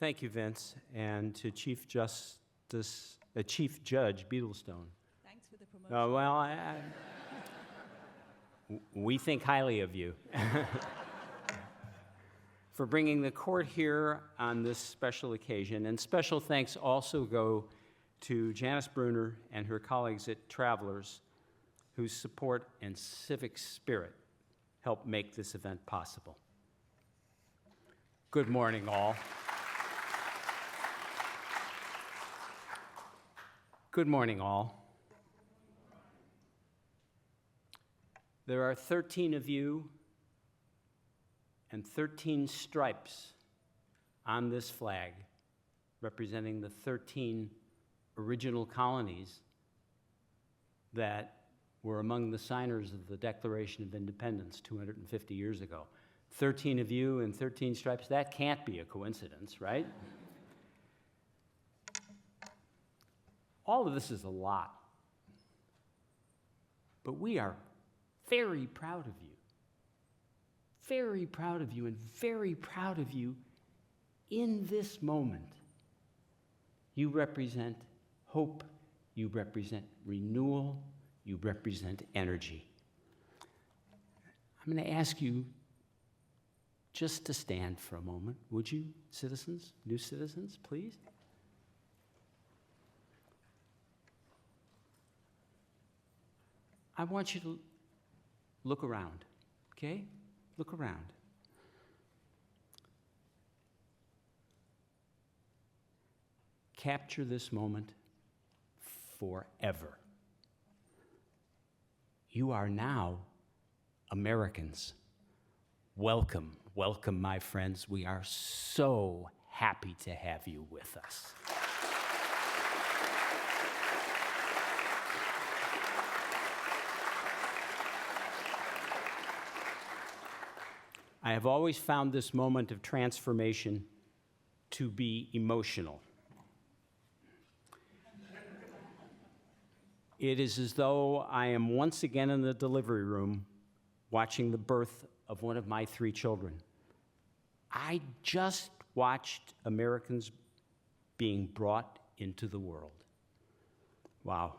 Thank you, Vince, and to Chief Judge Beadlestone. Thanks for the promotion. We think highly of you for bringing the court here on this special occasion. And special thanks also go to Janice Bruner and her colleagues at Travelers, whose support and civic spirit helped make this event possible. Good morning, all. Good morning, all. There are 13 of you and 13 stripes on this flag representing the 13 original colonies that were among the signers of the Declaration of Independence 250 years ago. 13 of you and 13 stripes, that can't be a coincidence, right? All of this is a lot, but we are very proud of you. Very proud of you, and very proud of you in this moment. You represent hope, you represent renewal, you represent energy. I'm going to ask you just to stand for a moment, would you, citizens, new citizens, please? I want you to look around, okay? Look around. Capture this moment forever. You are now Americans. Welcome, welcome, my friends. We are so happy to have you with us. I have always found this moment of transformation to be emotional. It is as though I am once again in the delivery room watching the birth of one of my 3 children. I just watched Americans being brought into the world. Wow.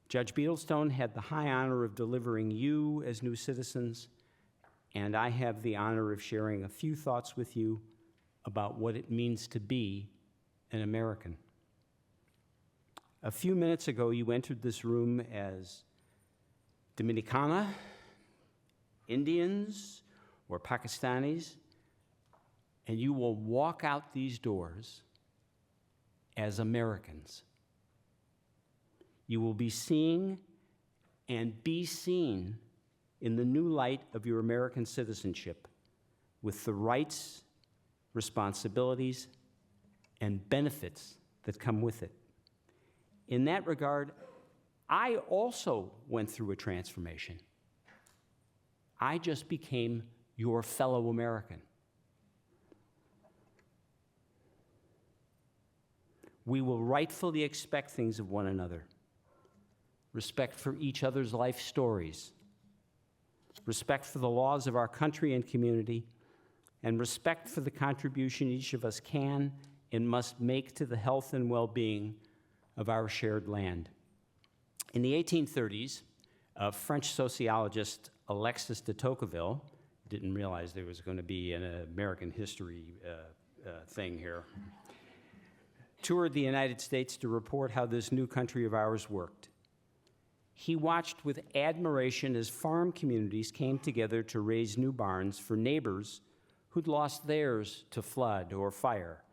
Judge Beadlestone had the high honor of delivering you as new citizens, and I have the honor of sharing a few thoughts with you about what it means to be an American. A few minutes ago, you entered this room as Dominicana, Indians, or Pakistanis, and you will walk out these doors as Americans. You will be seeing and be seen in the new light of your American citizenship, with the rights, responsibilities, and benefits that come with it. In that regard, I also went through a transformation. I just became your fellow American. We will rightfully expect things of one another: respect for each other's life stories, respect for the laws of our country and community, and respect for the contribution each of us can and must make to the health and well-being of our shared land. In the 1830s, a French sociologist, Alexis de Tocqueville, didn't realize there was going to be an American history thing here, toured the United States to report how this new country of ours worked. He watched with admiration as farm communities came together to raise new barns for neighbors who'd lost theirs to flood or fire.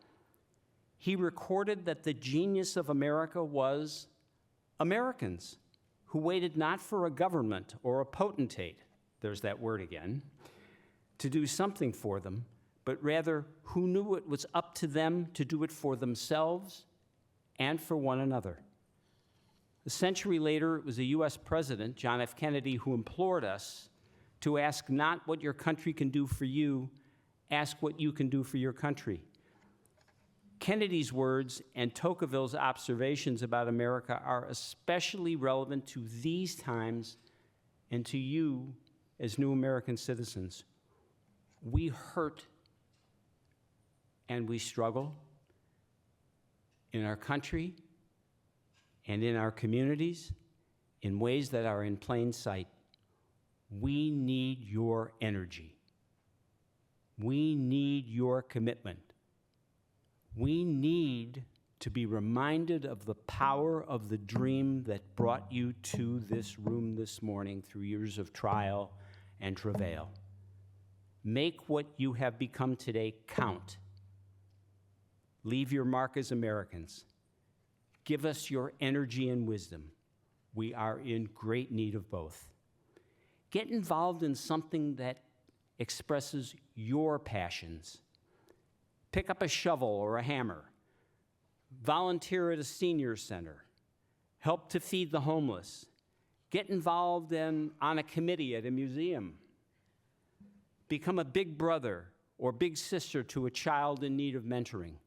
He recorded that the genius of America was Americans who waited not for a government or a potentate, there's that word again, to do something for them, but rather who knew it was up to them to do it for themselves and for one another. A century later, it was a U.S. President, John F. Kennedy, who implored us to ask not what your country can do for you, ask what you can do for your country. Kennedy's words and Tocqueville's observations about America are especially relevant to these times and to you as new American citizens. We hurt and we struggle in our country and in our communities in ways that are in plain sight. We need your energy. We need your commitment. We need to be reminded of the power of the dream that brought you to this room this morning through years of trial and travail. Make what you have become today count. Leave your mark as Americans. Give us your energy and wisdom. We are in great need of both. Get involved in something that expresses your passions. Pick up a shovel or a hammer. Volunteer at a senior center. Help to feed the homeless. Get involved on a committee at a museum. Become a big brother or big sister to a child in need of mentoring.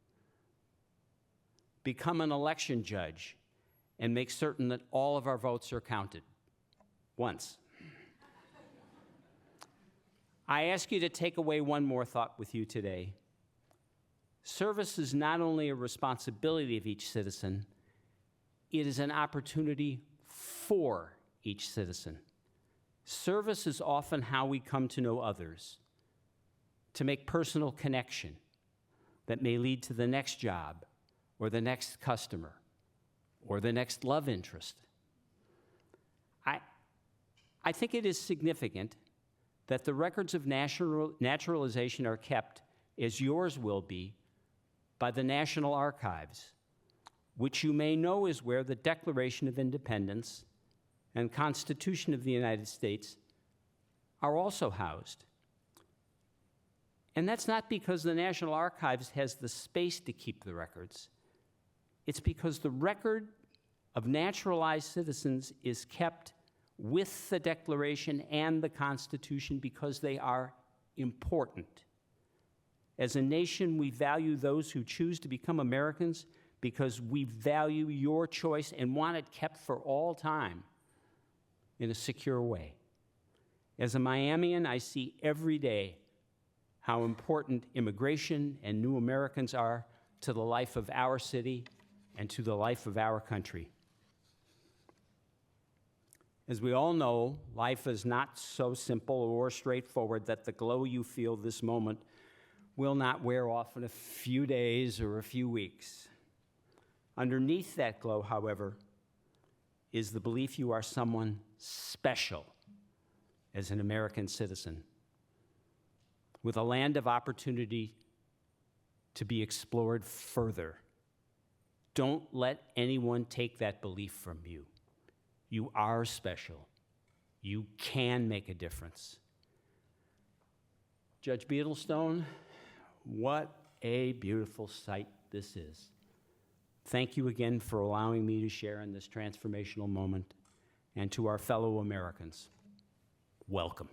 Become an election judge and make certain that all of our votes are counted once. I ask you to take away one more thought with you today. Service is not only a responsibility of each citizen, it is an opportunity for each citizen. Service is often how we come to know others, to make personal connection that may lead to the next job or the next customer or the next love interest. I think it is significant that the records of naturalization are kept, as yours will be, by the National Archives, which you may know is where the Declaration of Independence and Constitution of the United States are also housed. And that's not because the National Archives has the space to keep the records. It's because the record of naturalized citizens is kept with the Declaration and the Constitution because they are important. As a nation, we value those who choose to become Americans because we value your choice and want it kept for all time in a secure way. As a Miamian, I see every day how important immigration and new Americans are to the life of our city and to the life of our country. As we all know, life is not so simple or straightforward that the glow you feel this moment will not wear off in a few days or a few weeks. Underneath that glow, however, is the belief you are someone special as an American citizen, with a land of opportunity to be explored further. Don't let anyone take that belief from you. You are special. You can make a difference. Judge Beadlestone, what a beautiful sight this is. Thank you again for allowing me to share in this transformational moment. And to our fellow Americans, welcome.